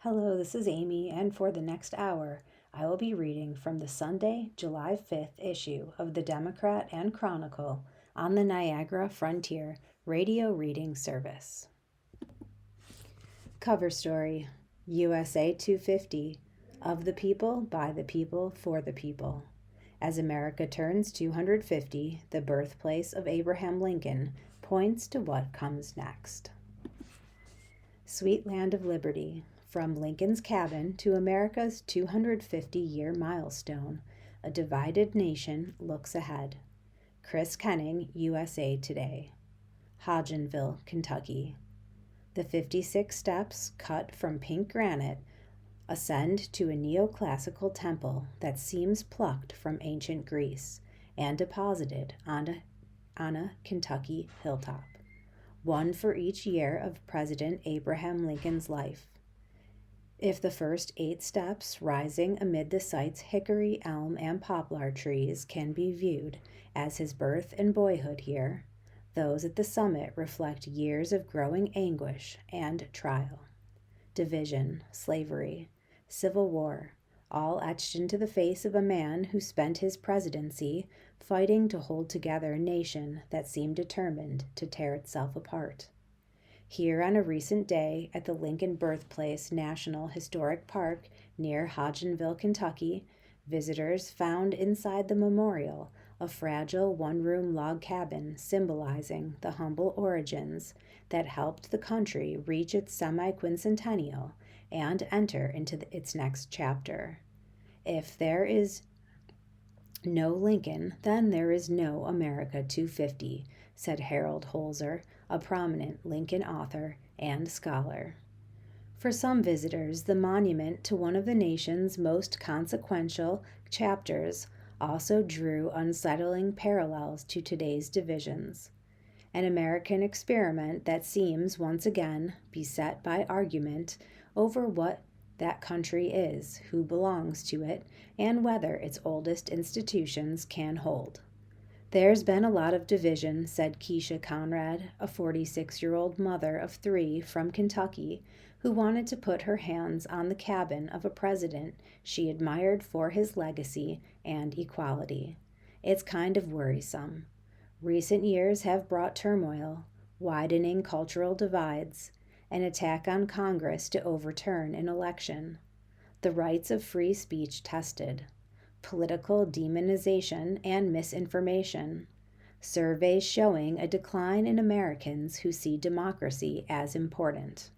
Hello, this is Amy, and for the next hour, I will be reading from the Sunday, July 5th issue of the Democrat and Chronicle on the Niagara Frontier radio reading service. Cover story: USA 250, of the people, by the people, for the people. As America turns 250, the birthplace of Abraham Lincoln points to what comes next. Sweet Land of Liberty. From Lincoln's cabin to America's 250-year milestone, a divided nation looks ahead. Chris Kenning, USA Today. Hodgenville, Kentucky. The 56 steps cut from pink granite ascend to a neoclassical temple that seems plucked from ancient Greece and deposited on a Kentucky hilltop, one for each year of President Abraham Lincoln's life. If the first 8 steps rising amid the site's hickory, elm, and poplar trees can be viewed as his birth and boyhood here, those at the summit reflect years of growing anguish and trial. Division, slavery, civil war, all etched into the face of a man who spent his presidency fighting to hold together a nation that seemed determined to tear itself apart. Here on a recent day at the Lincoln Birthplace National Historic Park near Hodgenville, Kentucky, visitors found inside the memorial a fragile one-room log cabin symbolizing the humble origins that helped the country reach its semi-quincentennial and enter into its next chapter. If there is no Lincoln, then there is no America 250, said Harold Holzer, a prominent Lincoln author and scholar. For some visitors, the monument to one of the nation's most consequential chapters also drew unsettling parallels to today's divisions. An American experiment that seems once again beset by argument over what that country is, who belongs to it, and whether its oldest institutions can hold. There's been a lot of division, said Keisha Conrad, a 46-year-old mother of 3 from Kentucky, who wanted to put her hands on the cabin of a president she admired for his legacy and equality. It's kind of worrisome. Recent years have brought turmoil, widening cultural divides, an attack on Congress to overturn an election, the rights of free speech tested, political demonization and misinformation, surveys showing a decline in Americans who see democracy as important.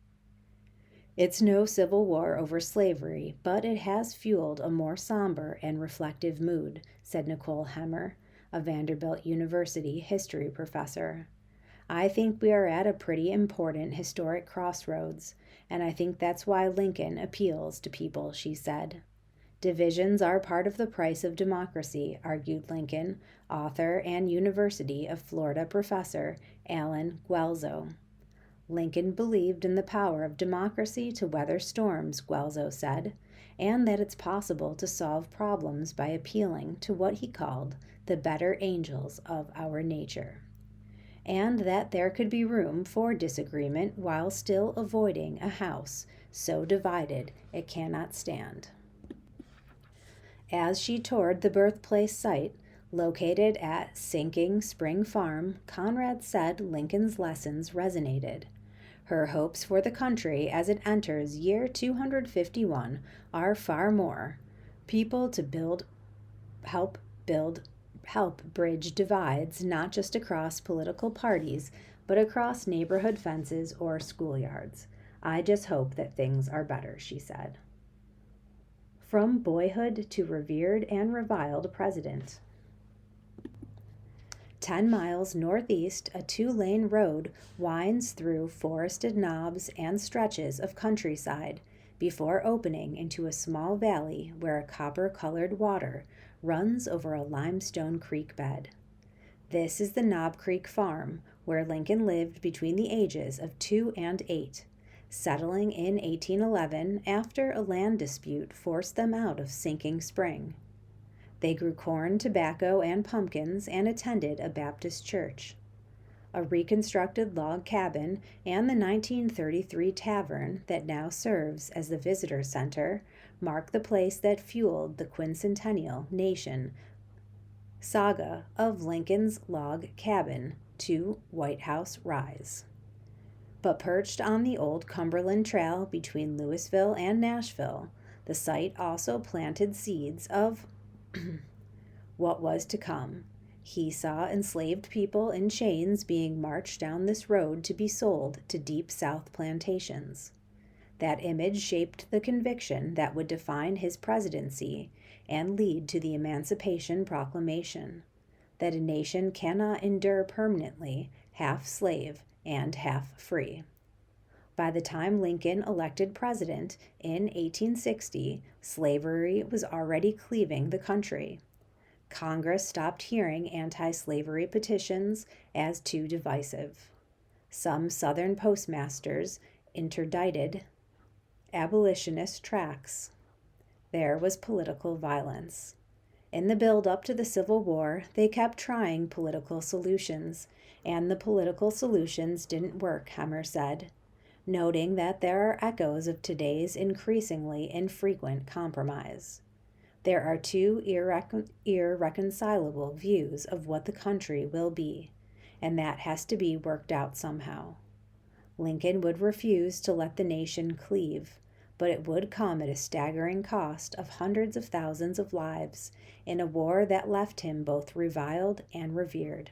It's no civil war over slavery, but it has fueled a more somber and reflective mood, said Nicole Hemmer, a Vanderbilt University history professor. I think we are at a pretty important historic crossroads, and I think that's why Lincoln appeals to people, she said. Divisions are part of the price of democracy, argued Lincoln, author and University of Florida professor Alan Guelzo. Lincoln believed in the power of democracy to weather storms, Guelzo said, and that it's possible to solve problems by appealing to what he called the better angels of our nature, and that there could be room for disagreement while still avoiding a house so divided it cannot stand. As she toured the birthplace site, located at Sinking Spring Farm, Conrad said Lincoln's lessons resonated. Her hopes for the country as it enters year 251 are far more: people to help bridge divides not just across political parties, but across neighborhood fences or schoolyards. I just hope that things are better, she said. From boyhood to revered and reviled president. 10 miles northeast, a 2-lane road winds through forested knobs and stretches of countryside before opening into a small valley where a copper-colored water runs over a limestone creek bed. This is the Knob Creek Farm, where Lincoln lived between the ages of 2 and 8, settling in 1811 after a land dispute forced them out of Sinking Spring. They grew corn, tobacco, and pumpkins and attended a Baptist church. A reconstructed log cabin and the 1933 tavern that now serves as the visitor center mark the place that fueled the quincentennial nation saga of Lincoln's log cabin to White House rise. But perched on the old Cumberland Trail between Louisville and Nashville, the site also planted seeds of what was to come. He saw enslaved people in chains being marched down this road to be sold to Deep South plantations. That image shaped the conviction that would define his presidency and lead to the Emancipation Proclamation, that a nation cannot endure permanently half slave and half free. By the time Lincoln elected president in 1860, slavery was already cleaving the country. Congress stopped hearing anti-slavery petitions as too divisive. Some Southern postmasters interdicted abolitionist tracts. There was political violence. In the build-up to the Civil War, they kept trying political solutions, and the political solutions didn't work, Hemmer said, noting that there are echoes of today's increasingly infrequent compromise. There are two irreconcilable views of what the country will be, and that has to be worked out somehow. Lincoln would refuse to let the nation cleave, but it would come at a staggering cost of hundreds of thousands of lives in a war that left him both reviled and revered.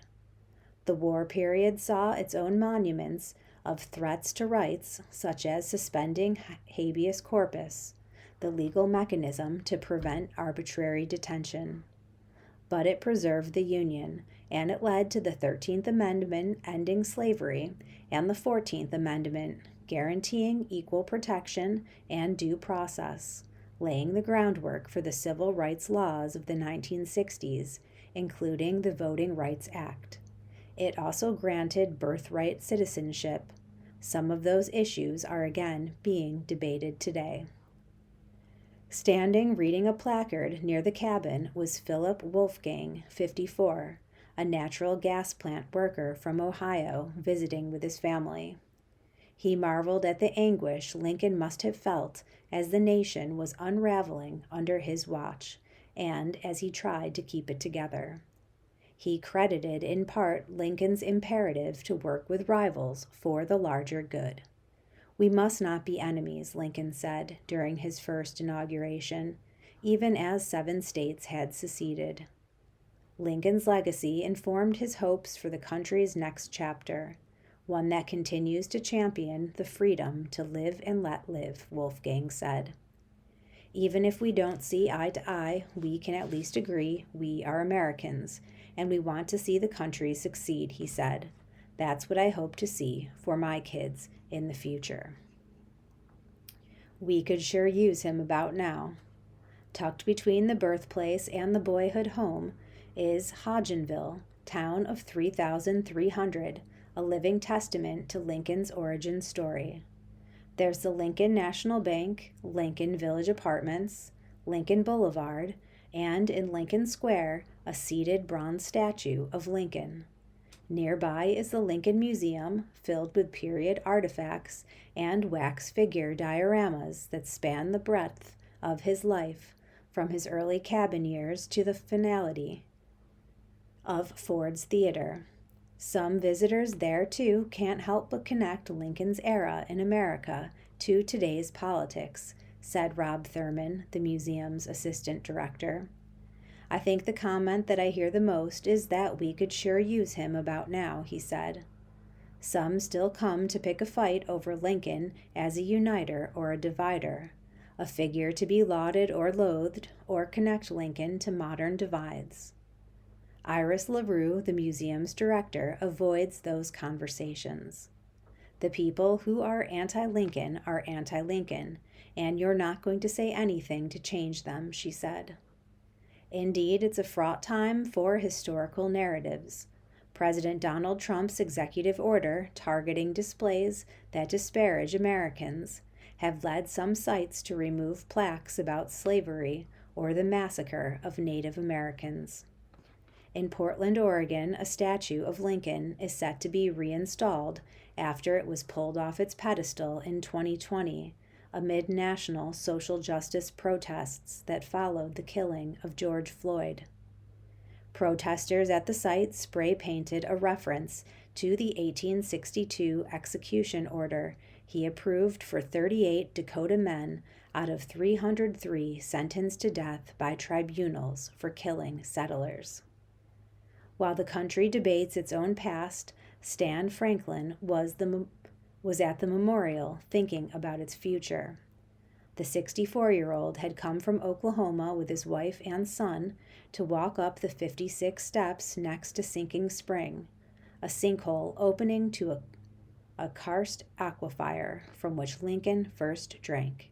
The war period saw its own monuments of threats to rights, such as suspending habeas corpus, the legal mechanism to prevent arbitrary detention. But it preserved the Union, and it led to the 13th Amendment ending slavery and the 14th Amendment guaranteeing equal protection and due process, laying the groundwork for the civil rights laws of the 1960s, including the Voting Rights Act. It also granted birthright citizenship. Some of those issues are again being debated today. Standing reading a placard near the cabin was Philip Wolfgang, 54, a natural gas plant worker from Ohio visiting with his family. He marveled at the anguish Lincoln must have felt as the nation was unraveling under his watch and as he tried to keep it together. He credited in part Lincoln's imperative to work with rivals for the larger good. "We must not be enemies," Lincoln said during his first inauguration, even as 7 states had seceded. Lincoln's legacy informed his hopes for the country's next chapter, one that continues to champion the freedom to live and let live, Wolfgang said. "Even if we don't see eye to eye, we can at least agree we are Americans, and we want to see the country succeed," he said. "That's what I hope to see for my kids in the future." We could sure use him about now. Tucked between the birthplace and the boyhood home is Hodgenville, town of 3,300, a living testament to Lincoln's origin story. There's the Lincoln National Bank, Lincoln Village Apartments, Lincoln Boulevard, and in Lincoln Square, a seated bronze statue of Lincoln. Nearby is the Lincoln Museum, filled with period artifacts and wax figure dioramas that span the breadth of his life, from his early cabin years to the finality of Ford's Theater. Some visitors there, too, can't help but connect Lincoln's era in America to today's politics, said Rob Thurman, the museum's assistant director. "I think the comment that I hear the most is that we could sure use him about now," he said. Some still come to pick a fight over Lincoln as a uniter or a divider, a figure to be lauded or loathed, or connect Lincoln to modern divides. Iris LaRue, the museum's director, avoids those conversations. "The people who are anti-Lincoln, and you're not going to say anything to change them," she said. Indeed, it's a fraught time for historical narratives. President Donald Trump's executive order targeting displays that disparage Americans have led some sites to remove plaques about slavery or the massacre of Native Americans. In Portland, Oregon, a statue of Lincoln is set to be reinstalled after it was pulled off its pedestal in 2020 amid national social justice protests that followed the killing of George Floyd. Protesters at the site spray painted a reference to the 1862 execution order he approved for 38 Dakota men out of 303 sentenced to death by tribunals for killing settlers. While the country debates its own past, Stan Franklin was at the memorial thinking about its future. The 64-year-old had come from Oklahoma with his wife and son to walk up the 56 steps next to Sinking Spring, a sinkhole opening to a karst aquifer from which Lincoln first drank.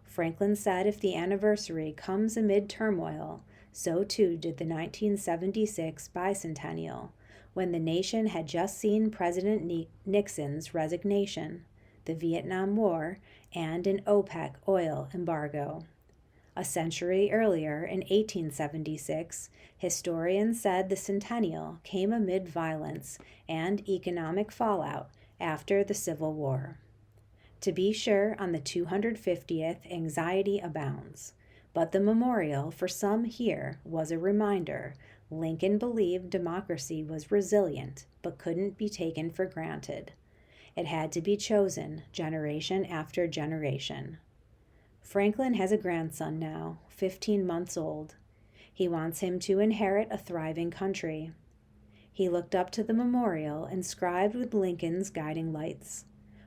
Franklin said if the anniversary comes amid turmoil, so too did the 1976 bicentennial, when the nation had just seen President Nixon's resignation, the Vietnam War, and an OPEC oil embargo. A century earlier, in 1876, historians said the centennial came amid violence and economic fallout after the Civil War. To be sure, on the 250th, anxiety abounds, but the memorial for some here was a reminder Lincoln believed democracy was resilient but couldn't be taken for granted. It had to be chosen generation after generation. Franklin has a grandson now, 15 months old. He wants him to inherit a thriving country. He looked up to the memorial inscribed with Lincoln's guiding lights,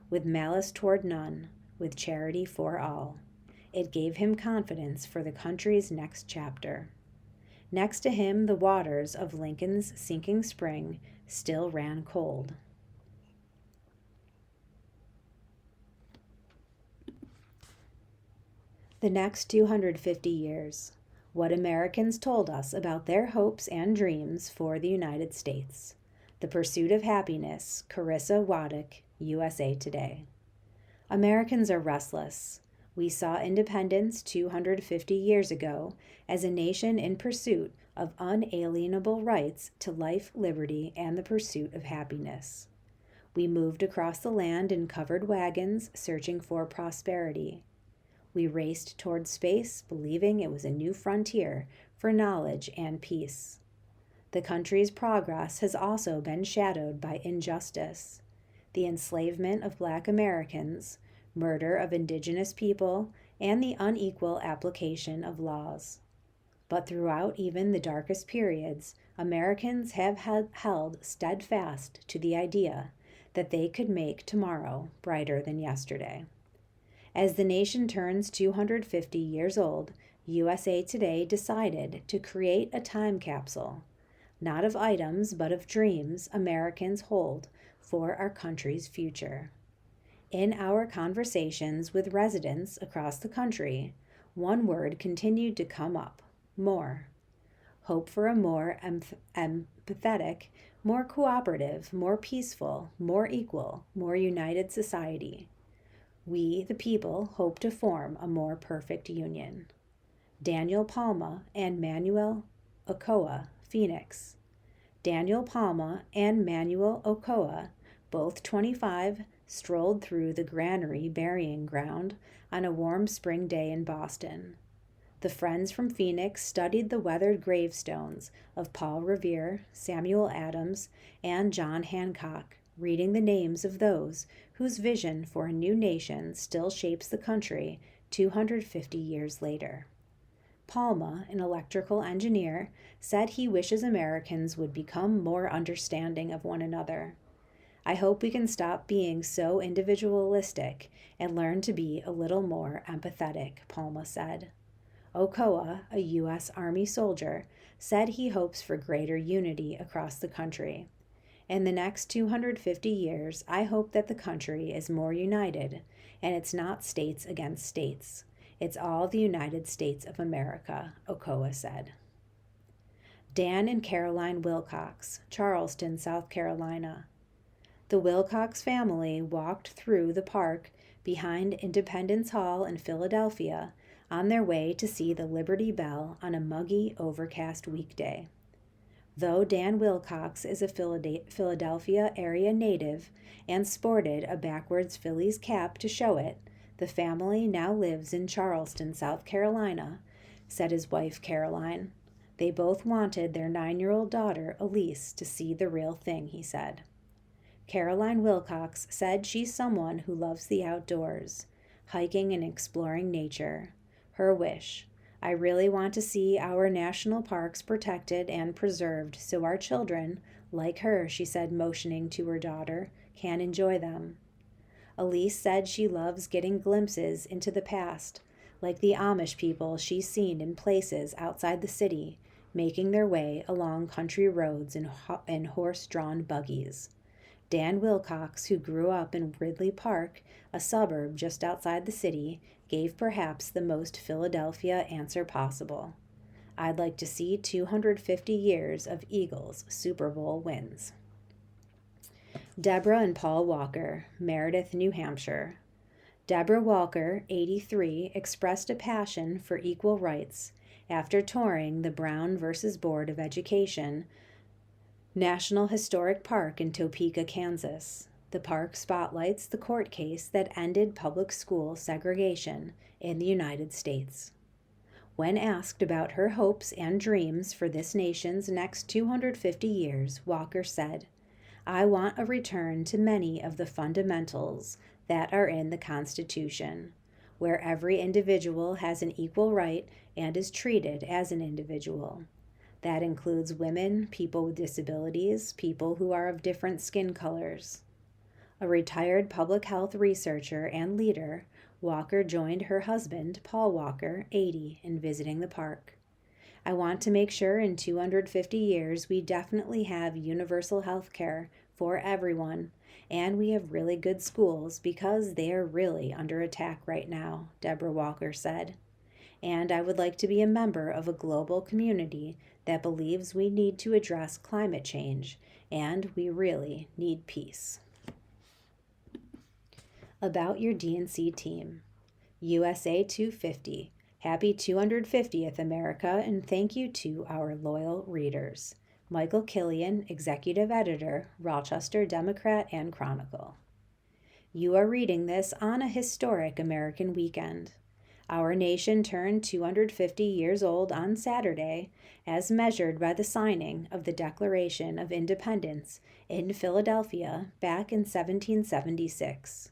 with malice toward none, with charity for all. It gave him confidence for the country's next chapter. Next to him, the waters of Lincoln's sinking spring still ran cold. The next 250 years. What Americans told us about their hopes and dreams for the United States. The Pursuit of Happiness, Carissa Waddick, USA Today. Americans are restless. We saw independence 250 years ago as a nation in pursuit of unalienable rights to life, liberty, and the pursuit of happiness. We moved across the land in covered wagons, searching for prosperity. We raced toward space, believing it was a new frontier for knowledge and peace. The country's progress has also been shadowed by injustice. The enslavement of Black Americans, murder of indigenous people, and the unequal application of laws. But throughout even the darkest periods, Americans have held steadfast to the idea that they could make tomorrow brighter than yesterday. As the nation turns 250 years old, USA Today decided to create a time capsule, not of items but of dreams Americans hold for our country's future. In our conversations with residents across the country, one word continued to come up: more. Hope for a more empathetic, more cooperative, more peaceful, more equal, more united society. We, the people, hope to form a more perfect union. Daniel Palma and Manuel Ochoa, Phoenix. Daniel Palma and Manuel Ochoa, both 25, strolled through the Granary burying ground on a warm spring day in Boston. The friends from Phoenix studied the weathered gravestones of Paul Revere, Samuel Adams, and John Hancock, reading the names of those whose vision for a new nation still shapes the country 250 years later. Palma, an electrical engineer, said he wishes Americans would become more understanding of one another. I hope we can stop being so individualistic and learn to be a little more empathetic, Palma said. Ochoa, a U.S. Army soldier, said he hopes for greater unity across the country. In the next 250 years, I hope that the country is more united, and it's not states against states. It's all the United States of America, Ochoa said. Dan and Caroline Wilcox, Charleston, South Carolina. The Wilcox family walked through the park behind Independence Hall in Philadelphia on their way to see the Liberty Bell on a muggy, overcast weekday. Though Dan Wilcox is a Philadelphia area native and sported a backwards Phillies cap to show it, the family now lives in Charleston, South Carolina, said his wife Caroline. They both wanted their 9-year-old daughter, Elise, to see the real thing, he said. Caroline Wilcox said she's someone who loves the outdoors, hiking and exploring nature. Her wish: I really want to see our national parks protected and preserved so our children, like her, she said, motioning to her daughter, can enjoy them. Elise said she loves getting glimpses into the past, like the Amish people she's seen in places outside the city, making their way along country roads in horse-drawn buggies. Dan Wilcox, who grew up in Ridley Park, a suburb just outside the city, gave perhaps the most Philadelphia answer possible. I'd like to see 250 years of Eagles Super Bowl wins. Deborah and Paul Walker, Meredith, New Hampshire. Deborah Walker, 83, expressed a passion for equal rights after touring the Brown v. Board of Education National Historic Park in Topeka, Kansas. The park spotlights the court case that ended public school segregation in the United States. When asked about her hopes and dreams for this nation's next 250 years, Walker said, I want a return to many of the fundamentals that are in the Constitution, where every individual has an equal right and is treated as an individual. That includes women, people with disabilities, people who are of different skin colors. A retired public health researcher and leader, Walker joined her husband, Paul Walker, 80, in visiting the park. I want to make sure in 250 years we definitely have universal health care for everyone, and we have really good schools because they are really under attack right now, Deborah Walker said. And I would like to be a member of a global community that believes we need to address climate change, and we really need peace. About your DNC team. USA 250. Happy 250th, America, and thank you to our loyal readers. Michael Killian, Executive Editor, Rochester Democrat and Chronicle. You are reading this on a historic American weekend. Our nation turned 250 years old on Saturday, as measured by the signing of the Declaration of Independence in Philadelphia back in 1776.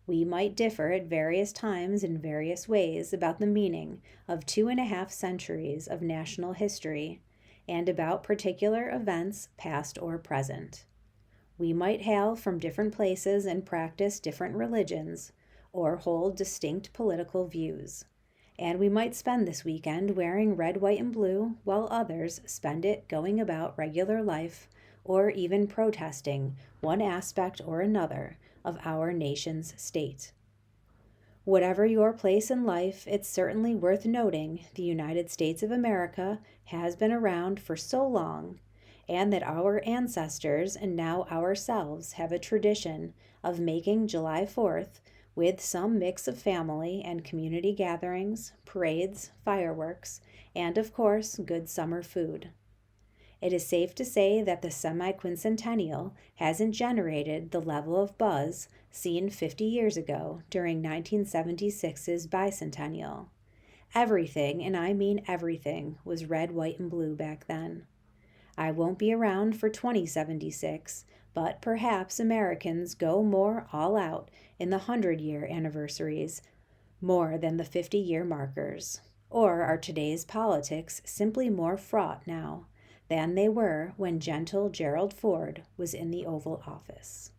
We might differ at various times in various ways about the meaning of 2.5 centuries of national history and about particular events, past or present. We might hail from different places and practice different religions or hold distinct political views. And we might spend this weekend wearing red, white, and blue while others spend it going about regular life or even protesting one aspect or another of our nation's state. Whatever your place in life, it's certainly worth noting the United States of America has been around for so long, and that our ancestors and now ourselves have a tradition of making July 4th with some mix of family and community gatherings, parades, fireworks, and of course, good summer food. It is safe to say that the semi-quincentennial hasn't generated the level of buzz seen 50 years ago during 1976's bicentennial. Everything, and I mean everything, was red, white, and blue back then. I won't be around for 2076, but perhaps Americans go more all out in the 100-year anniversaries more than the 50-year markers. Or are today's politics simply more fraught now than they were when gentle Gerald Ford was in the Oval Office?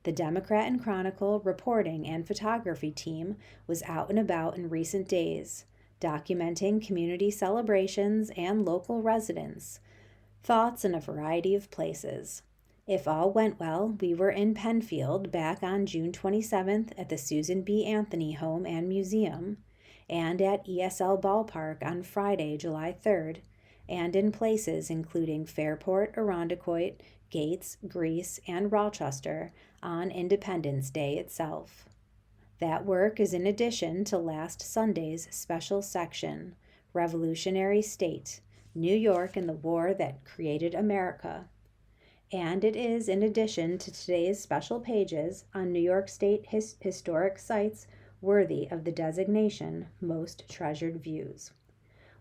The Democrat and Chronicle reporting and photography team was out and about in recent days, documenting community celebrations and local residents' thoughts in a variety of places. If all went well, we were in Penfield back on June 27th at the Susan B. Anthony Home and Museum, and at ESL Ballpark on Friday, July 3rd, and in places including Fairport, Irondequoit, Gates, Greece, and Rochester on Independence Day itself. That work is in addition to last Sunday's special section, Revolutionary State, New York and the War That Created America. And it is in addition to today's special pages on New York State historic sites worthy of the designation Most Treasured Views.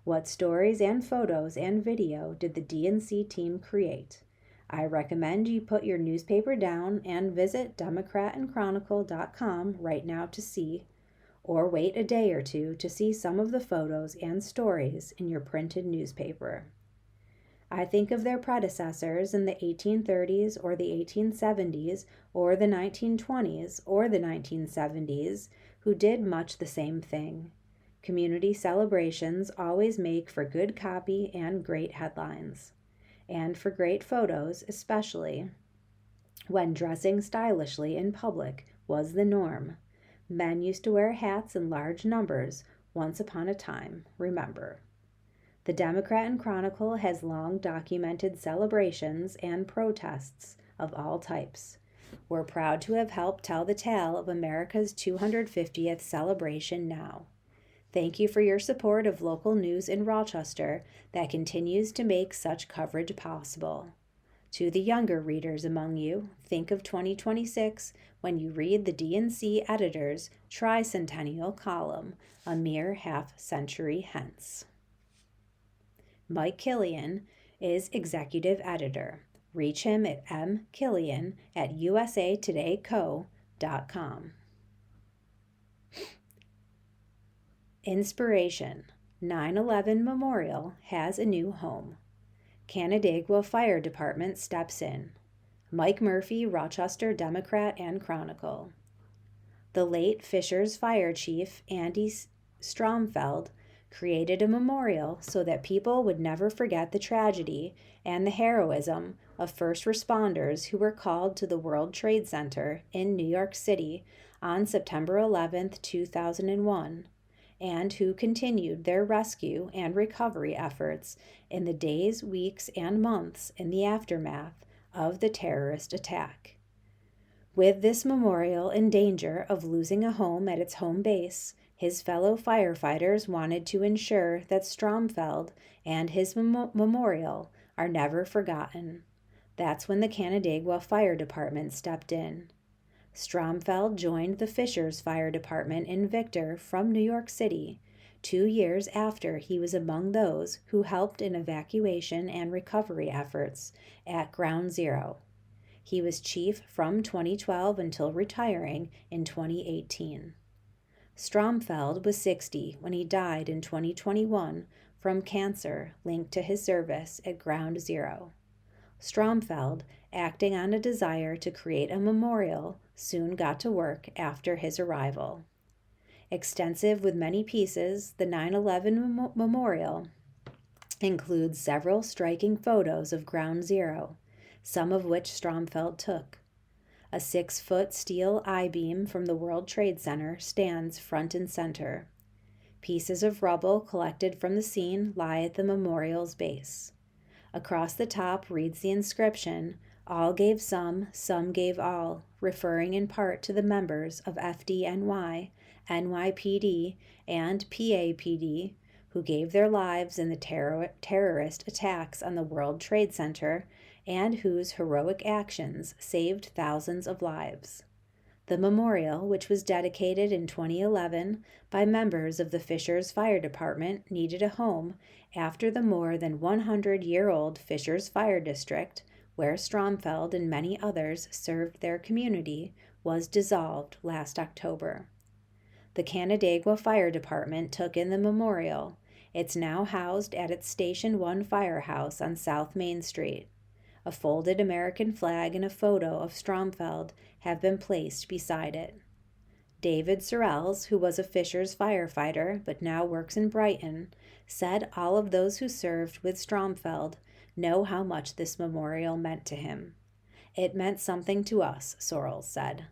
What stories and photos and video did the D&C team create? I recommend you put your newspaper down and visit democratandchronicle.com right now to see, or wait a day or two to see some of the photos and stories in your printed newspaper. I think of their predecessors in the 1830s or the 1870s or the 1920s or the 1970s who did much the same thing. Community celebrations always make for good copy and great headlines, and for great photos, especially when dressing stylishly in public was the norm. Men used to wear hats in large numbers once upon a time, remember. The Democrat and Chronicle has long documented celebrations and protests of all types. We're proud to have helped tell the tale of America's 250th celebration now. Thank you for your support of local news in Rochester that continues to make such coverage possible. To the younger readers among you, think of 2026 when you read the D&C editor's tricentennial column, a mere half-century hence. Mike Killian is executive editor. Reach him at mkillian@usatodayco.com. Inspiration: 9/11 Memorial has a new home. Canandaigua Fire Department steps in. Mike Murphy, Rochester Democrat and Chronicle. The late Fishers Fire Chief Andy Stromfeld created a memorial so that people would never forget the tragedy and the heroism of first responders who were called to the World Trade Center in New York City on September 11, 2001. And who continued their rescue and recovery efforts in the days, weeks, and months in the aftermath of the terrorist attack. With this memorial in danger of losing a home at its home base, his fellow firefighters wanted to ensure that Stromfeld and his memorial are never forgotten. That's when the Canandaigua Fire Department stepped in. Stromfeld joined the Fishers Fire Department in Victor from New York City 2 years after he was among those who helped in evacuation and recovery efforts at Ground Zero. He was chief from 2012 until retiring in 2018. Stromfeld was 60 when he died in 2021 from cancer linked to his service at Ground Zero. Stromfeld, acting on a desire to create a memorial, soon got to work after his arrival. Extensive with many pieces, the 9/11 Memorial includes several striking photos of Ground Zero, some of which Stromfeld took. A 6-foot steel I-beam from the World Trade Center stands front and center. Pieces of rubble collected from the scene lie at the memorial's base. Across the top reads the inscription, "All gave some gave all," referring in part to the members of FDNY, NYPD, and PAPD who gave their lives in the terrorist attacks on the World Trade Center and whose heroic actions saved thousands of lives. The memorial, which was dedicated in 2011 by members of the Fishers Fire Department, needed a home after the more than 100-year-old Fishers Fire District, where Stromfeld and many others served their community, was dissolved last October. The Canandaigua Fire Department took in the memorial. It's now housed at its Station 1 firehouse on South Main Street. A folded American flag and a photo of Stromfeld have been placed beside it. David Sorrells, who was a Fishers firefighter but now works in Brighton, said all of those who served with Stromfeld know how much this memorial meant to him. "It meant something to us," Sorrells said.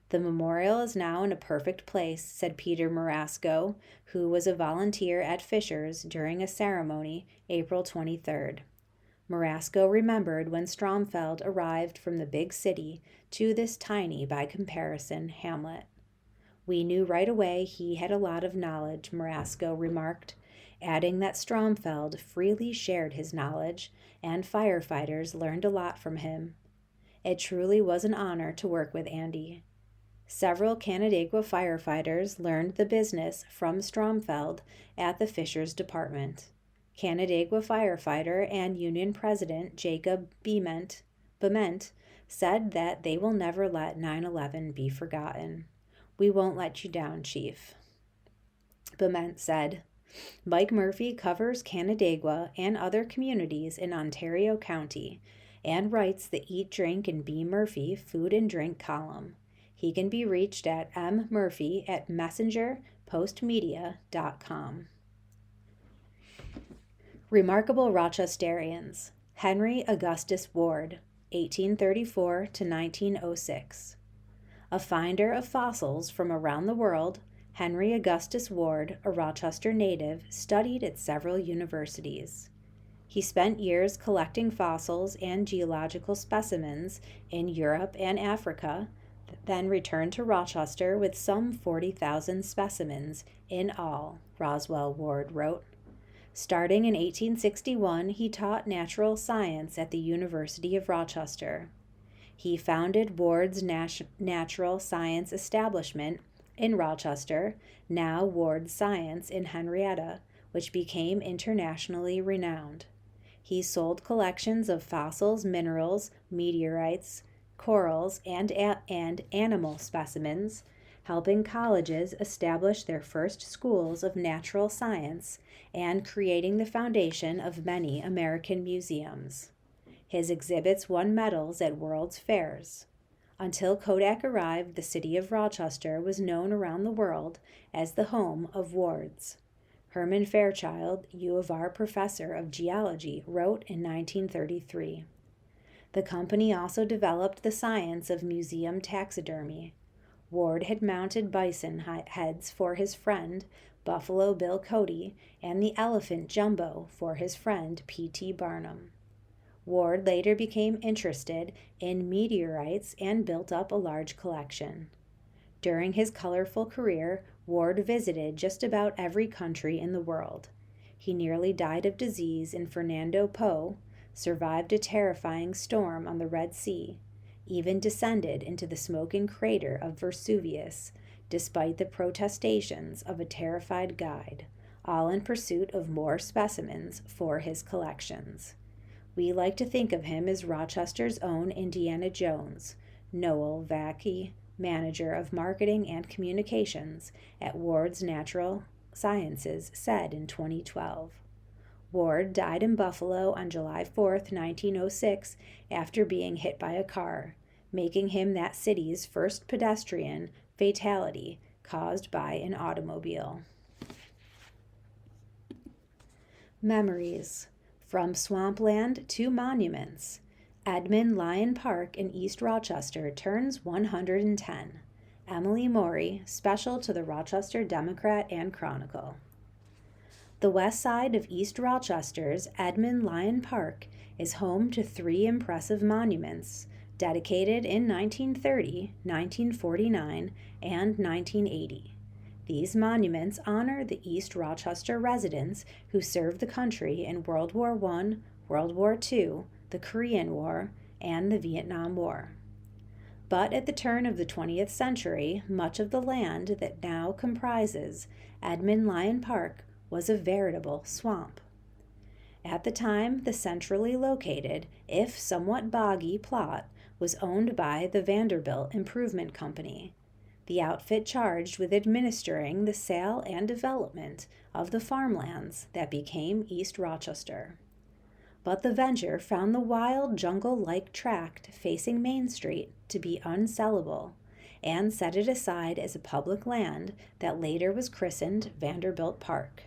"The memorial is now in a perfect place," said Peter Marasco, who was a volunteer at Fishers during a ceremony April 23rd. Marasco remembered when Stromfeld arrived from the big city to this tiny, by comparison, hamlet. "We knew right away he had a lot of knowledge," Marasco remarked, adding that Stromfeld freely shared his knowledge and firefighters learned a lot from him. It truly was an honor to work with Andy. Several Canandaigua firefighters learned the business from Stromfeld at the Fishers Department. Canandaigua firefighter and Union President Jacob Bement said that they will never let 9/11 be forgotten. "We won't let you down, Chief." Bement said, "Mike Murphy covers Canandaigua and other communities in Ontario County and writes the Eat, Drink, and Be Murphy Food and Drink column. He can be reached at mmurphy@messengerpostmedia.com. Remarkable Rochesterians. Henry Augustus Ward, 1834 to 1906. A finder of fossils from around the world, Henry Augustus Ward, a Rochester native, studied at several universities. He spent years collecting fossils and geological specimens in Europe and Africa, then returned to Rochester with some 40,000 specimens in all, Roswell Ward wrote. Starting in 1861, he taught natural science at the University of Rochester. He founded Ward's Natural Science Establishment in Rochester, now Ward Science in Henrietta, which became internationally renowned. He sold collections of fossils, minerals, meteorites, corals, and animal specimens, helping colleges establish their first schools of natural science and creating the foundation of many American museums. His exhibits won medals at World's Fairs. Until Kodak arrived, the city of Rochester was known around the world as the home of Wards. Herman Fairchild, U of R professor of geology, wrote in 1933. The company also developed the science of museum taxidermy. Ward had mounted bison heads for his friend, Buffalo Bill Cody, and the elephant Jumbo for his friend, P.T. Barnum. Ward later became interested in meteorites and built up a large collection. During his colorful career, Ward visited just about every country in the world. He nearly died of disease in Fernando Po, survived a terrifying storm on the Red Sea, even descended into the smoking crater of Vesuvius, despite the protestations of a terrified guide, all in pursuit of more specimens for his collections. We like to think of him as Rochester's own Indiana Jones. Noel Vacchi, manager of marketing and communications at Ward's Natural Sciences, said in 2012. Ward died in Buffalo on July 4, 1906, after being hit by a car, making him that city's first pedestrian fatality caused by an automobile. Memories. From Swampland to Monuments. Edmund Lyon Park in East Rochester turns 110. Emily Morey, special to the Rochester Democrat and Chronicle. The west side of East Rochester's Edmund Lyon Park is home to 3 impressive monuments dedicated in 1930, 1949, and 1980. These monuments honor the East Rochester residents who served the country in World War I, World War II, the Korean War, and the Vietnam War. But at the turn of the 20th century, much of the land that now comprises Edmund Lyon Park was a veritable swamp. At the time, the centrally located, if somewhat boggy, plot was owned by the Vanderbilt Improvement Company, the outfit charged with administering the sale and development of the farmlands that became East Rochester. But the venture found the wild, jungle-like tract facing Main Street to be unsellable and set it aside as a public land that later was christened Vanderbilt Park.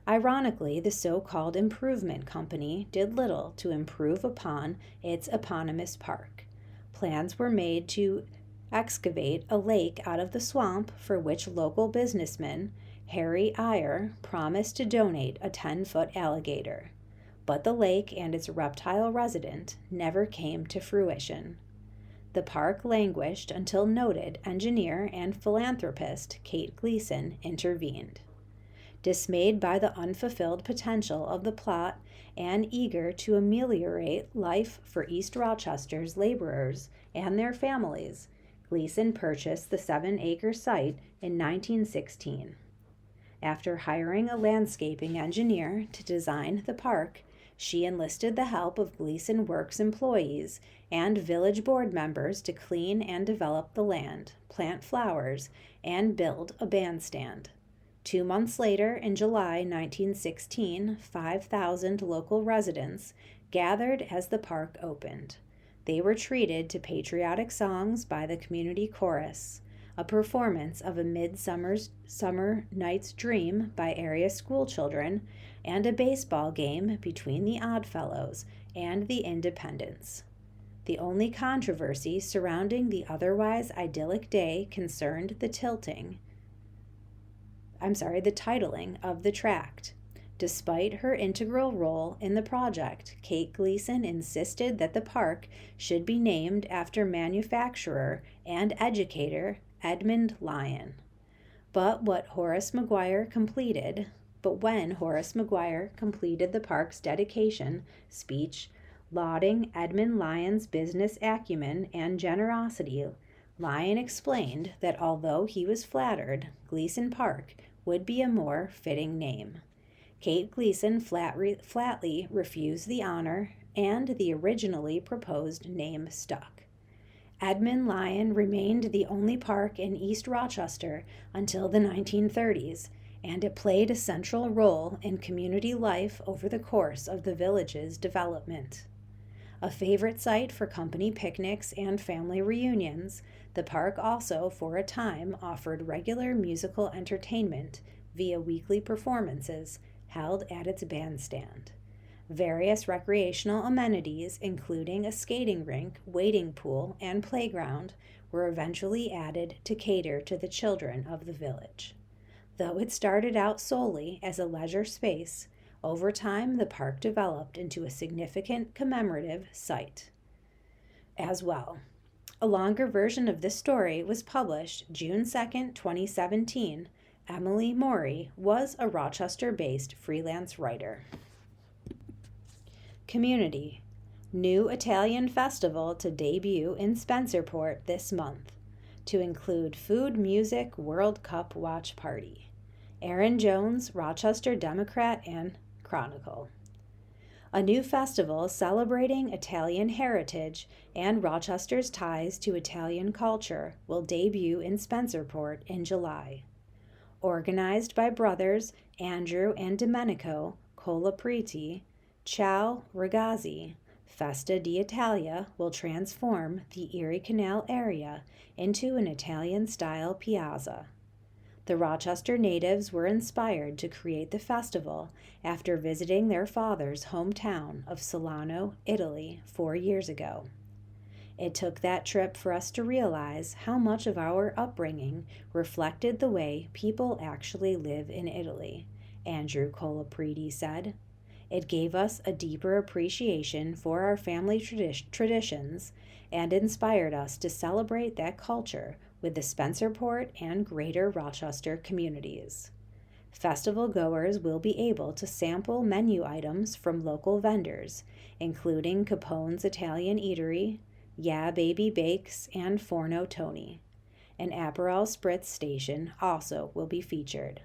Ironically, the so-called Improvement Company did little to improve upon its eponymous park. Plans were made to excavate a lake out of the swamp, for which local businessman Harry Eyre promised to donate a 10-foot alligator. But the lake and its reptile resident never came to fruition. The park languished until noted engineer and philanthropist Kate Gleason intervened. Dismayed by the unfulfilled potential of the plot and eager to ameliorate life for East Rochester's laborers and their families, Gleason purchased the 7-acre site in 1916. After hiring a landscaping engineer to design the park, she enlisted the help of Gleason Works employees and village board members to clean and develop the land, plant flowers, and build a bandstand. 2 months later, in July 1916, 5,000 local residents gathered as the park opened. They were treated to patriotic songs by the community chorus, a performance of A Midsummer Night's Dream by area schoolchildren, and a baseball game between the Oddfellows and the Independents. The only controversy surrounding the otherwise idyllic day concerned the titling of the tract. Despite her integral role in the project, Kate Gleason insisted that the park should be named after manufacturer and educator Edmund Lyon. But when Horace McGuire completed the park's dedication speech, lauding Edmund Lyon's business acumen and generosity, Lyon explained that although he was flattered, Gleason Park would be a more fitting name. Kate Gleason flatly refused the honor, and the originally proposed name stuck. Edmund Lyon remained the only park in East Rochester until the 1930s, and it played a central role in community life over the course of the village's development. A favorite site for company picnics and family reunions, the park also, for a time, offered regular musical entertainment via weekly performances held at its bandstand. Various recreational amenities, including a skating rink, wading pool, and playground, were eventually added to cater to the children of the village. Though it started out solely as a leisure space, over time the park developed into a significant commemorative site as well. A longer version of this story was published June 2, 2017. Emily Morey was a Rochester-based freelance writer. Community. New Italian festival to debut in Spencerport this month, to include food, music, World Cup watch party. Aaron Jones, Rochester Democrat and Chronicle. A new festival celebrating Italian heritage and Rochester's ties to Italian culture will debut in Spencerport in July. Organized by brothers Andrew and Domenico Colapriti, Ciao Ragazzi, Festa d'Italia will transform the Erie Canal area into an Italian-style piazza. The Rochester natives were inspired to create the festival after visiting their father's hometown of Solano, Italy, 4 years ago. It took that trip for us to realize how much of our upbringing reflected the way people actually live in Italy, Andrew Colapriti said. It gave us a deeper appreciation for our family traditions and inspired us to celebrate that culture with the Spencerport and Greater Rochester communities. Festival goers will be able to sample menu items from local vendors, including Capone's Italian Eatery, Yeah Baby Bakes, and Forno Tony. An Aperol Spritz station also will be featured.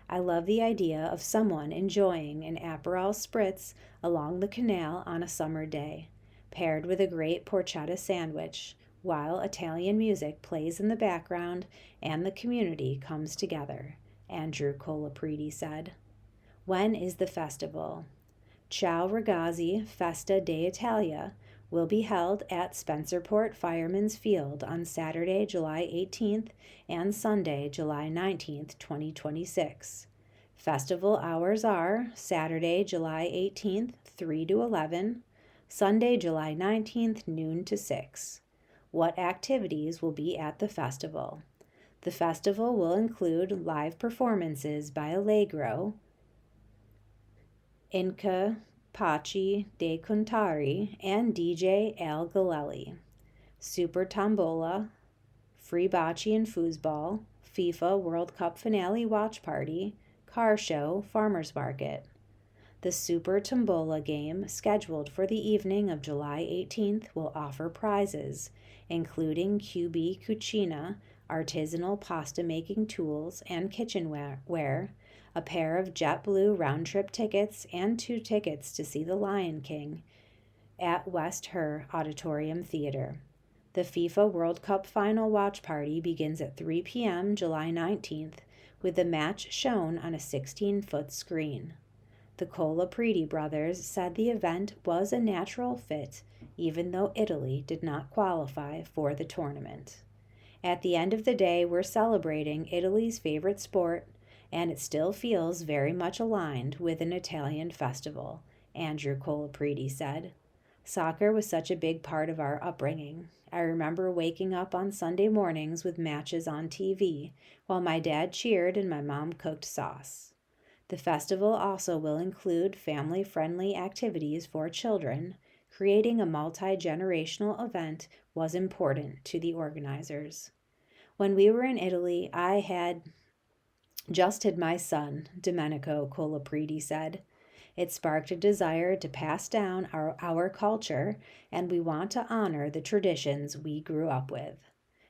I love the idea of someone enjoying an Aperol Spritz along the canal on a summer day, paired with a great porchetta sandwich, while Italian music plays in the background and the community comes together, Andrew Colapriti said. When is the festival? Ciao Ragazzi Festa d'Italia will be held at Spencerport Fireman's Field on Saturday, July 18th and Sunday, July 19th, 2026. Festival hours are Saturday, July 18th, 3 to 11, Sunday, July 19th, noon to 6. What activities will be at the festival? The festival will include live performances by Allegro, Inca Paci de Contari, and DJ Al Galelli. Super Tombola, free bocce and foosball, FIFA World Cup finale watch party, car show, farmers market. The Super Tombola game, scheduled for the evening of July 18th, will offer prizes, including QB Cucina, artisanal pasta-making tools and kitchenware, a pair of JetBlue round-trip tickets, and 2 tickets to see The Lion King at West Her Auditorium Theater. The FIFA World Cup final watch party begins at 3 p.m. July 19th, with the match shown on a 16-foot screen. The Colapriti brothers said the event was a natural fit, even though Italy did not qualify for the tournament. At the end of the day, we're celebrating Italy's favorite sport, and it still feels very much aligned with an Italian festival, Andrew Colapriti said. Soccer was such a big part of our upbringing. I remember waking up on Sunday mornings with matches on TV, while my dad cheered and my mom cooked sauce. The festival also will include family-friendly activities for children. Creating a multi-generational event was important to the organizers. When we were in Italy, I had just had my son, Domenico Colapriti said. It sparked a desire to pass down our culture, and we want to honor the traditions we grew up with.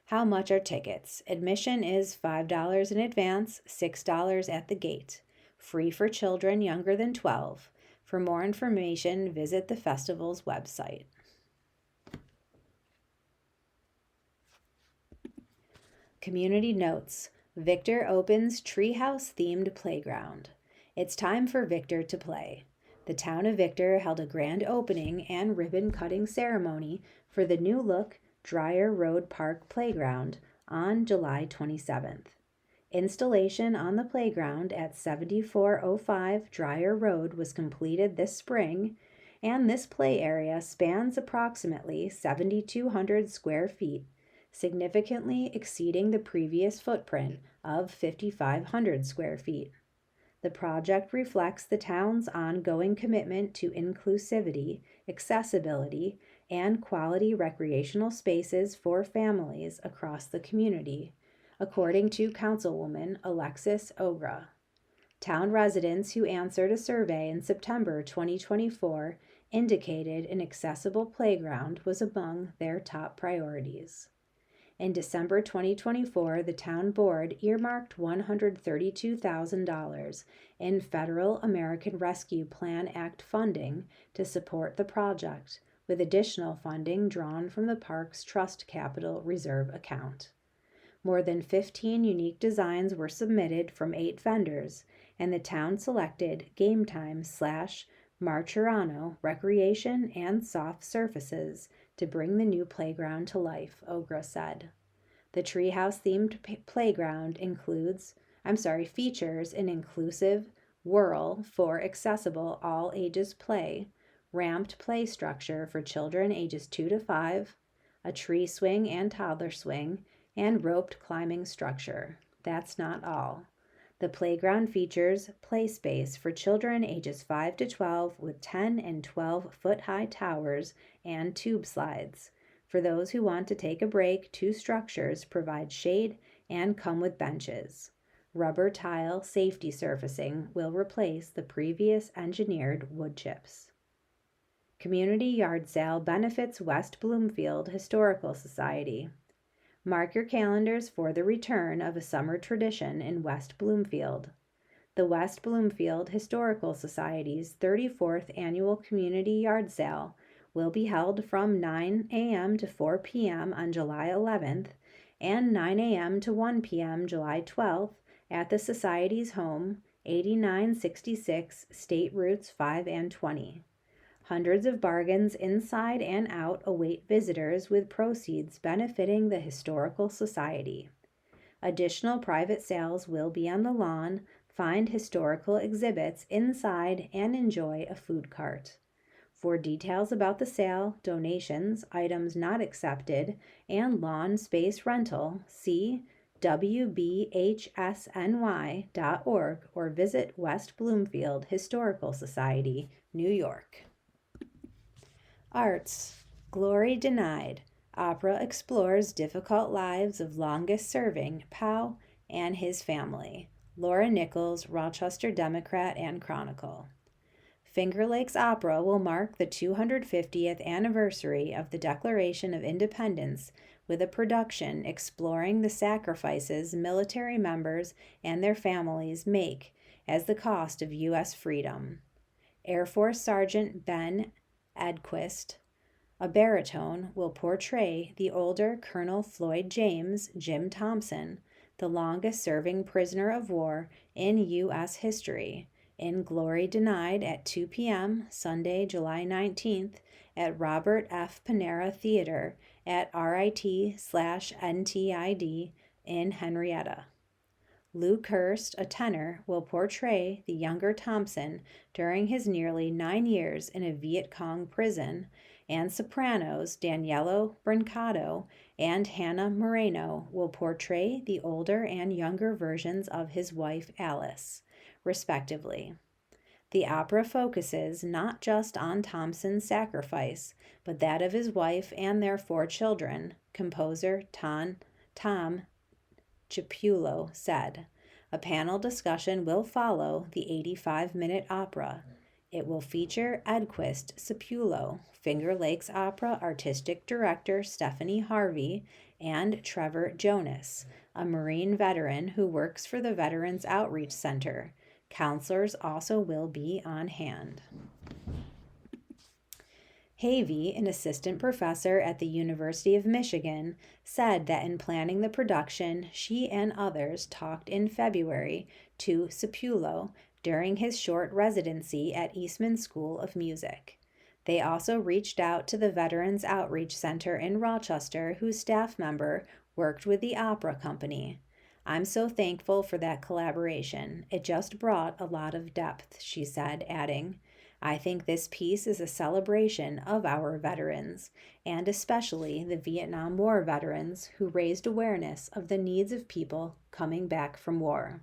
How much are tickets? Admission is $5 in advance, $6 at the gate. Free for children younger than 12. For more information, visit the festival's website. Community notes. Victor opens treehouse-themed playground. It's time for Victor to play. The town of Victor held a grand opening and ribbon-cutting ceremony for the new-look Dreyer Road Park playground on July 27th. Installation on the playground at 7405 Dreyer Road was completed this spring, and this play area spans approximately 7,200 square feet, significantly exceeding the previous footprint of 5,500 square feet. The project reflects the town's ongoing commitment to inclusivity, accessibility, and quality recreational spaces for families across the community, according to Councilwoman Alexis Ogra. Town residents who answered a survey in September 2024 indicated an accessible playground was among their top priorities. In December 2024, the town board earmarked $132,000 in Federal American Rescue Plan Act funding to support the project, with additional funding drawn from the park's Trust Capital Reserve account. More than 15 unique designs were submitted from 8 vendors, and the town selected Game Time / Marcherano Recreation and Soft Surfaces to bring the new playground to life, Ogra said. The treehouse-themed playground features an inclusive whirl for accessible all-ages play, ramped play structure for children ages 2 to 5, a tree swing and toddler swing, and roped climbing structure. That's not all. The playground features play space for children ages 5 to 12 with 10 and 12-foot-high towers and tube slides. For those who want to take a break, 2 structures provide shade and come with benches. Rubber tile safety surfacing will replace the previous engineered wood chips. Community yard sale benefits West Bloomfield Historical Society. Mark your calendars for the return of a summer tradition in West Bloomfield. The West Bloomfield Historical Society's 34th Annual Community Yard Sale will be held from 9 a.m. to 4 p.m. on July 11th and 9 a.m. to 1 p.m. July 12th at the Society's home, 8966 State Routes 5 and 20. Hundreds of bargains inside and out await visitors, with proceeds benefiting the Historical Society. Additional private sales will be on the lawn. Find historical exhibits inside and enjoy a food cart. For details about the sale, donations, items not accepted, and lawn space rental, see wbhsny.org or visit West Bloomfield Historical Society, New York. Arts. Glory Denied. Opera explores difficult lives of longest-serving Pau and his family. Laura Nichols, Rochester Democrat and Chronicle. Finger Lakes Opera will mark the 250th anniversary of the Declaration of Independence with a production exploring the sacrifices military members and their families make as the cost of U.S. freedom. Air Force Sergeant Ben Edquist, a baritone, will portray the older Colonel Floyd James, Jim Thompson, the longest-serving prisoner of war in U.S. history, in Glory Denied at 2 p.m. Sunday, July 19th at Robert F. Panera Theater at RIT/NTID in Henrietta. Luke Hurst, a tenor, will portray the younger Thompson during his nearly 9 years in a Viet Cong prison, and sopranos Daniela Brancato and Hannah Moreno will portray the older and younger versions of his wife Alice, respectively. The opera focuses not just on Thompson's sacrifice, but that of his wife and their 4 children, composer Tom Cipulo said. A panel discussion will follow the 85-minute opera. It will feature Edquist Cipulo, Finger Lakes Opera Artistic Director Stephanie Harvey, and Trevor Jonas, a Marine veteran who works for the Veterans Outreach Center. Counselors also will be on hand. Havey, an assistant professor at the University of Michigan, said that in planning the production, she and others talked in February to Cipulo during his short residency at Eastman School of Music. They also reached out to the Veterans Outreach Center in Rochester, whose staff member worked with the opera company. I'm so thankful for that collaboration. It just brought a lot of depth, she said, adding, I think this piece is a celebration of our veterans, and especially the Vietnam War veterans who raised awareness of the needs of people coming back from war.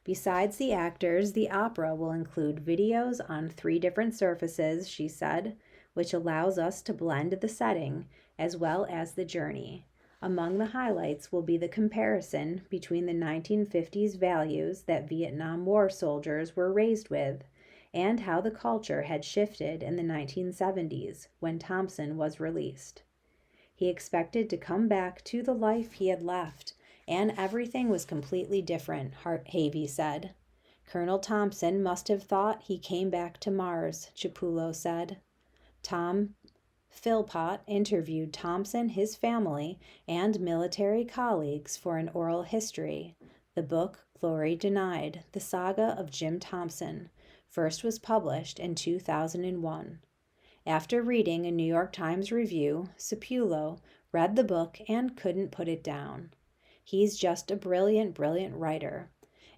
Besides the actors, the opera will include videos on 3 different surfaces, she said, which allows us to blend the setting as well as the journey. Among the highlights will be the comparison between the 1950s values that Vietnam War soldiers were raised with and how the culture had shifted in the 1970s when Thompson was released. He expected to come back to the life he had left, and everything was completely different, Havey said. Colonel Thompson must have thought he came back to Mars, Cipulo said. Tom Philpott interviewed Thompson, his family, and military colleagues for an oral history. The book, Glory Denied, The Saga of Jim Thompson, first was published in 2001. After reading a New York Times review, Cipulo read the book and couldn't put it down. He's just a brilliant, brilliant writer.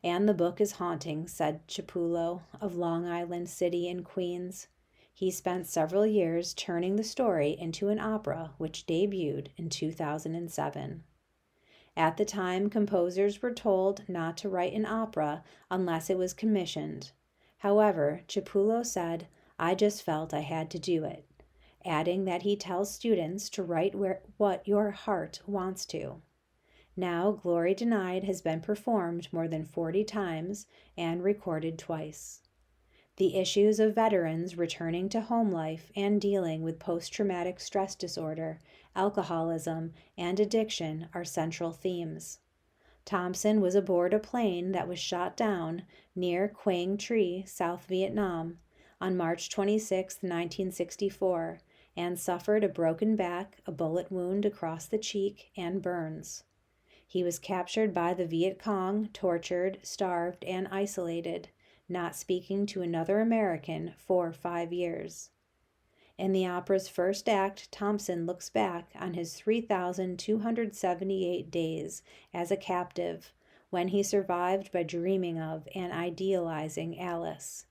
And the book is haunting, said Cipulo of Long Island City in Queens. He spent several years turning the story into an opera, which debuted in 2007. At the time, composers were told not to write an opera unless it was commissioned. However, Cipulo said, I just felt I had to do it, adding that he tells students to write what your heart wants to. Now, Glory Denied has been performed more than 40 times and recorded twice. The issues of veterans returning to home life and dealing with post-traumatic stress disorder, alcoholism, and addiction are central themes. Thompson was aboard a plane that was shot down near Quang Tri, South Vietnam, on March 26, 1964, and suffered a broken back, a bullet wound across the cheek, and burns. He was captured by the Viet Cong, tortured, starved, and isolated, not speaking to another American for 5 years. In the opera's first act, Thompson looks back on his 3,278 days as a captive, when he survived by dreaming of and idealizing Alice.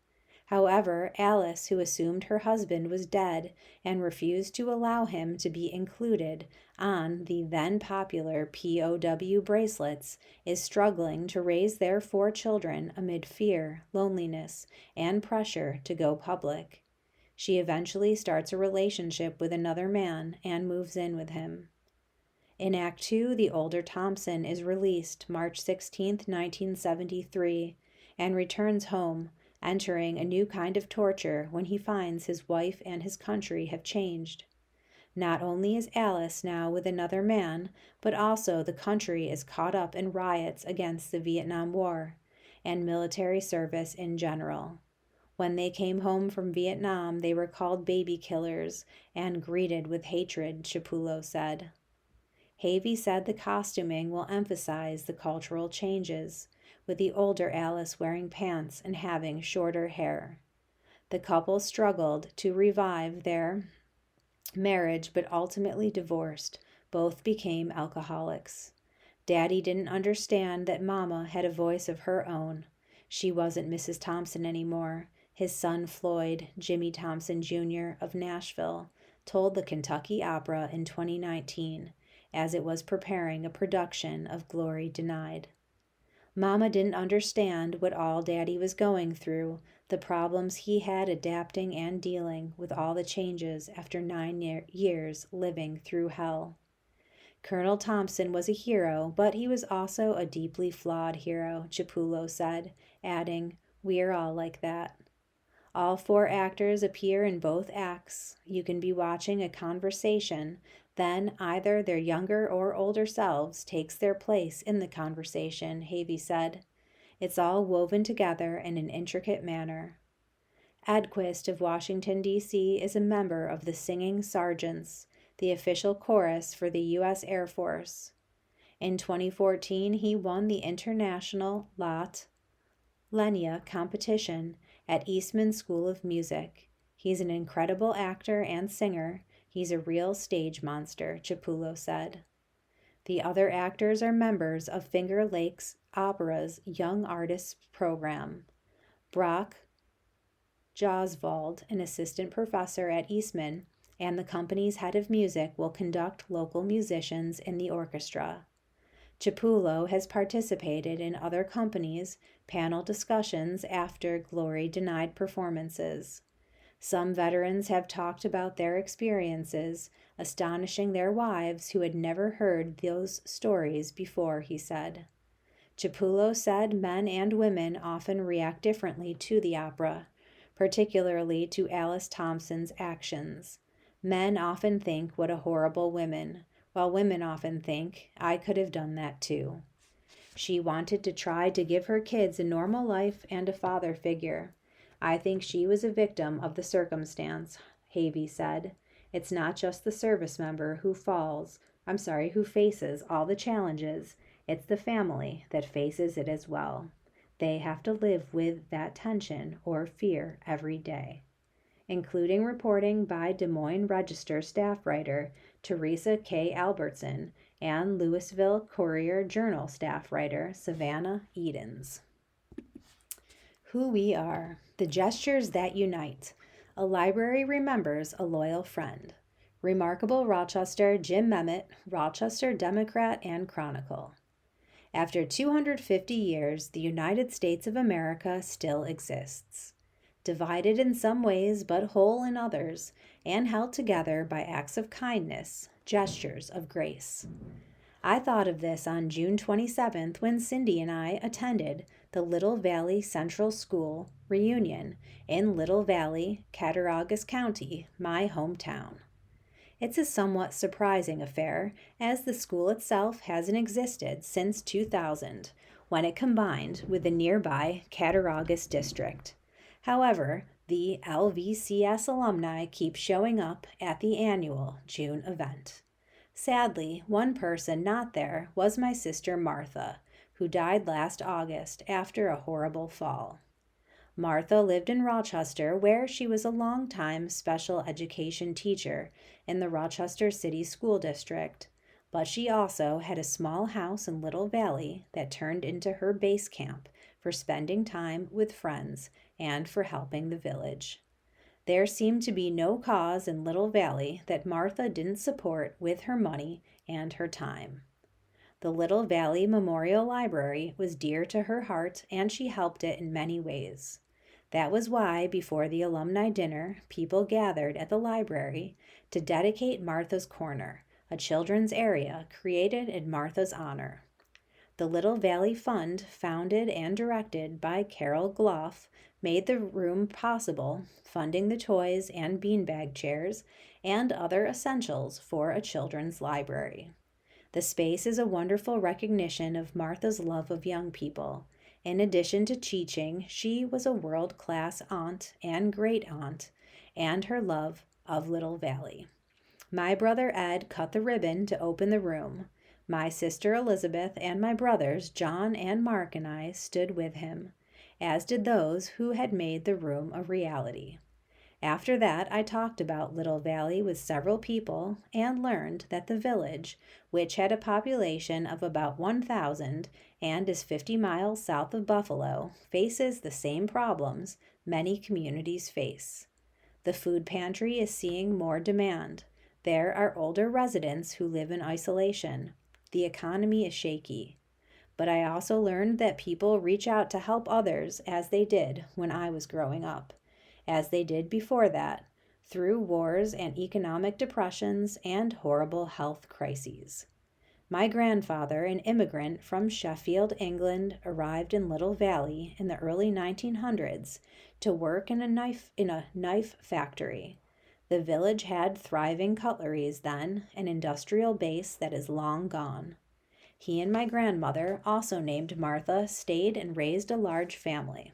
However, Alice, who assumed her husband was dead and refused to allow him to be included on the then popular POW bracelets, is struggling to raise their 4 children amid fear, loneliness, and pressure to go public. She eventually starts a relationship with another man and moves in with him. In Act 2, the older Thompson is released March 16, 1973, and returns home, entering a new kind of torture when he finds his wife and his country have changed. Not only is Alice now with another man, but also the country is caught up in riots against the Vietnam War and military service in general. When they came home from Vietnam, they were called baby killers and greeted with hatred, Chapullo said. Havey said the costuming will emphasize the cultural changes, with the older Alice wearing pants and having shorter hair. The couple struggled to revive their marriage but ultimately divorced. Both became alcoholics. Daddy didn't understand that Mama had a voice of her own. She wasn't Mrs. Thompson anymore. His son Floyd, Jimmy Thompson Jr. of Nashville, told the Kentucky Opera in 2019 as it was preparing a production of Glory Denied. Mama didn't understand what all Daddy was going through, the problems he had adapting and dealing with all the changes after 9 years living through hell. Colonel Thompson was a hero, but he was also a deeply flawed hero, Chapullo said, adding, "We're all like that." All 4 actors appear in both acts. You can be watching a conversation, then either their younger or older selves takes their place in the conversation, Havey said. It's all woven together in an intricate manner. Edquist of Washington, D.C. is a member of the Singing Sergeants, the official chorus for the U.S. Air Force. In 2014, he won the International Lat Lenia competition at Eastman School of Music. He's an incredible actor and singer. He's a real stage monster, Chapullo said. The other actors are members of Finger Lakes Opera's Young Artists Program. Brock Josvald, an assistant professor at Eastman, and the company's head of music will conduct local musicians in the orchestra. Chapullo has participated in other companies' panel discussions after Glory Denied performances. Some veterans have talked about their experiences, astonishing their wives who had never heard those stories before, he said. Chapullo said men and women often react differently to the opera, particularly to Alice Thompson's actions. Men often think, "What a horrible woman," while women often think, "I could have done that too." She wanted to try to give her kids a normal life and a father figure. I think she was a victim of the circumstance, Havey said. It's not just the service member who faces all the challenges. It's the family that faces it as well. They have to live with that tension or fear every day. Including reporting by Des Moines Register staff writer Teresa K. Albertson and Louisville Courier-Journal staff writer Savannah Edens. Who we are. The gestures that unite. A library remembers a loyal friend. Remarkable Rochester Jim Memmott, Rochester Democrat and Chronicle. After 250 years, the United States of America still exists. Divided in some ways but whole in others, and held together by acts of kindness, gestures of grace. I thought of this on June 27th when Cindy and I attended the Little Valley Central School reunion in Little Valley, Cattaraugus County, my hometown. It's a somewhat surprising affair, as the school itself hasn't existed since 2000, when it combined with the nearby Cattaraugus District. However, the LVCS alumni keep showing up at the annual June event. Sadly, one person not there was my sister Martha, who died last August after a horrible fall. Martha lived in Rochester, where she was a long-time special education teacher in the Rochester City School District, but she also had a small house in Little Valley that turned into her base camp for spending time with friends and for helping the village. There seemed to be no cause in Little Valley that Martha didn't support with her money and her time. The Little Valley Memorial Library was dear to her heart, and she helped it in many ways. That was why, before the alumni dinner, people gathered at the library to dedicate Martha's Corner, a children's area created in Martha's honor. The Little Valley Fund, founded and directed by Carol Gloff, made the room possible, funding the toys and beanbag chairs and other essentials for a children's library. The space is a wonderful recognition of Martha's love of young people. In addition to teaching, she was a world-class aunt and great-aunt, and her love of Little Valley. My brother Ed cut the ribbon to open the room. My sister Elizabeth and my brothers John and Mark and I stood with him, as did those who had made the room a reality. After that, I talked about Little Valley with several people and learned that the village, which had a population of about 1,000 and is 50 miles south of Buffalo, faces the same problems many communities face. The food pantry is seeing more demand. There are older residents who live in isolation. The economy is shaky. But I also learned that people reach out to help others as they did when I was growing up, as they did before that, through wars and economic depressions and horrible health crises. My grandfather, an immigrant from Sheffield, England, arrived in Little Valley in the early 1900s to work in a knife factory. The village had thriving cutleries then, an industrial base that is long gone. He and my grandmother, also named Martha, stayed and raised a large family.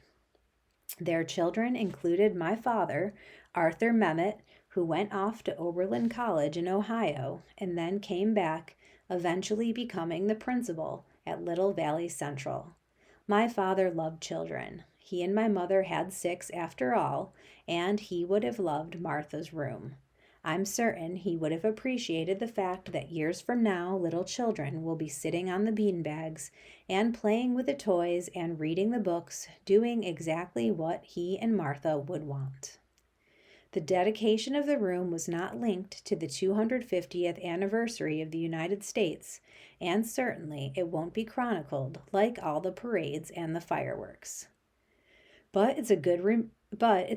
Their children included my father, Arthur Memmott, who went off to Oberlin College in Ohio and then came back, eventually becoming the principal at Little Valley Central. My father loved children. He and my mother had 6 after all, and he would have loved Martha's room. I'm certain he would have appreciated the fact that years from now little children will be sitting on the beanbags and playing with the toys and reading the books, doing exactly what he and Martha would want. The dedication of the room was not linked to the 250th anniversary of the United States, and certainly it won't be chronicled like all the parades and the fireworks. But it's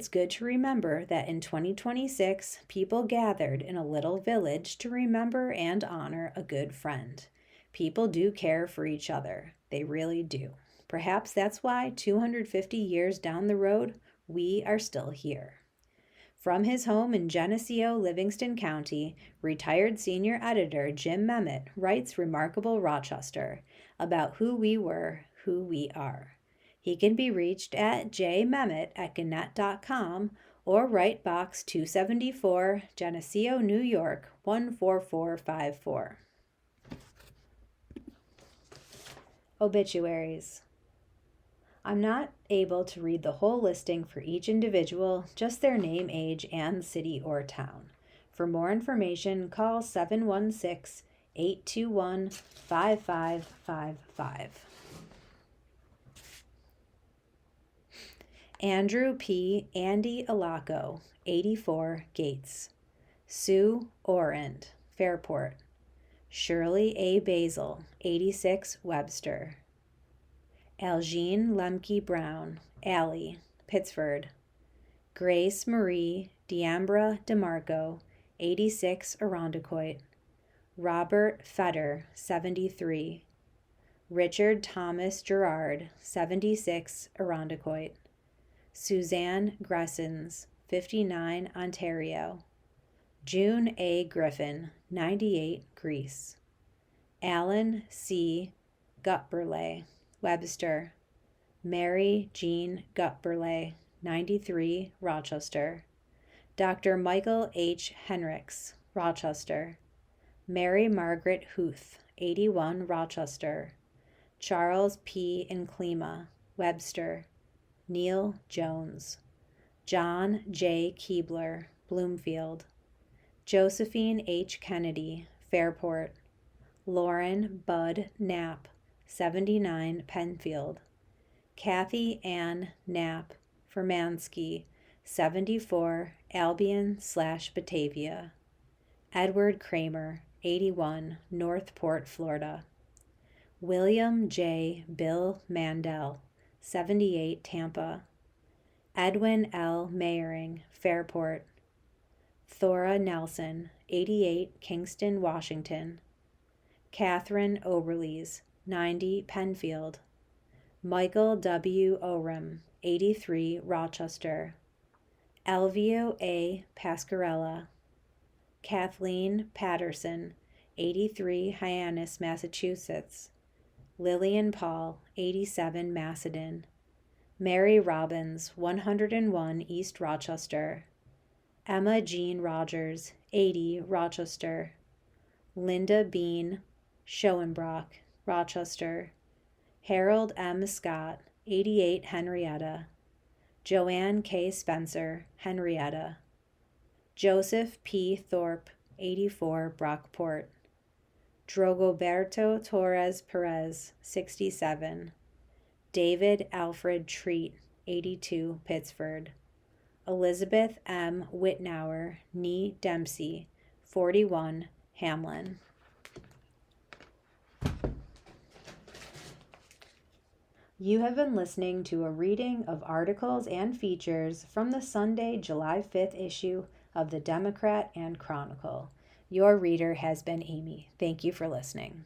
good to remember that in 2026, people gathered in a little village to remember and honor a good friend. People do care for each other. They really do. Perhaps that's why 250 years down the road, we are still here. From his home in Geneseo, Livingston County, retired senior editor Jim Memmott writes Remarkable Rochester about who we were, who we are. He can be reached at jmemmott@gannett.com or write Box 274, Geneseo, New York, 14454. Obituaries. I'm not able to read the whole listing for each individual, just their name, age, and city or town. For more information, call 716-821-5555. Andrew P. Andy Alaco, 84, Gates. Sue Orend, Fairport. Shirley A. Basil, 86, Webster. Algene Lemke Brown, Alley, Pittsford. Grace Marie Diambra DeMarco, 86, Irondequoit. Robert Fetter, 73. Richard Thomas Gerard, 76, Irondequoit. Suzanne Gressens, 59, Ontario. June A. Griffin, 98, Greece. Alan C. Gutberley, Webster. Mary Jean Gutberley, 93, Rochester. Dr. Michael H. Henricks, Rochester. Mary Margaret Huth, 81, Rochester. Charles P. Inclima, Webster. Neil Jones. John J. Keebler, Bloomfield. Josephine H. Kennedy, Fairport. Lauren Bud Knapp, 79, Penfield. Kathy Ann Knapp, Fermansky, 74, Albion/Batavia. Edward Kramer, 81, Northport, Florida. William J. Bill Mandel, 78, Tampa. Edwin L. Mayering, Fairport. Thora Nelson, 88, Kingston, Washington. Catherine Oberles, 90, Penfield. Michael W. Oram, 83, Rochester. Elvio A. Pascarella. Kathleen Patterson, 83, Hyannis, Massachusetts. Lillian Paul, 87, Macedon. Mary Robbins, 101, East Rochester. Emma Jean Rogers, 80, Rochester. Linda Bean, Schoenbrock, Rochester. Harold M. Scott, 88, Henrietta. Joanne K. Spencer, Henrietta. Joseph P. Thorpe, 84, Brockport. Drogoberto Torres Perez, 67. David Alfred Treat, 82, Pittsford. Elizabeth M. Whitnauer, Nee Dempsey, 41, Hamlin. You have been listening to a reading of articles and features from the Sunday, July 5th issue of the Democrat and Chronicle. Your reader has been Amy. Thank you for listening.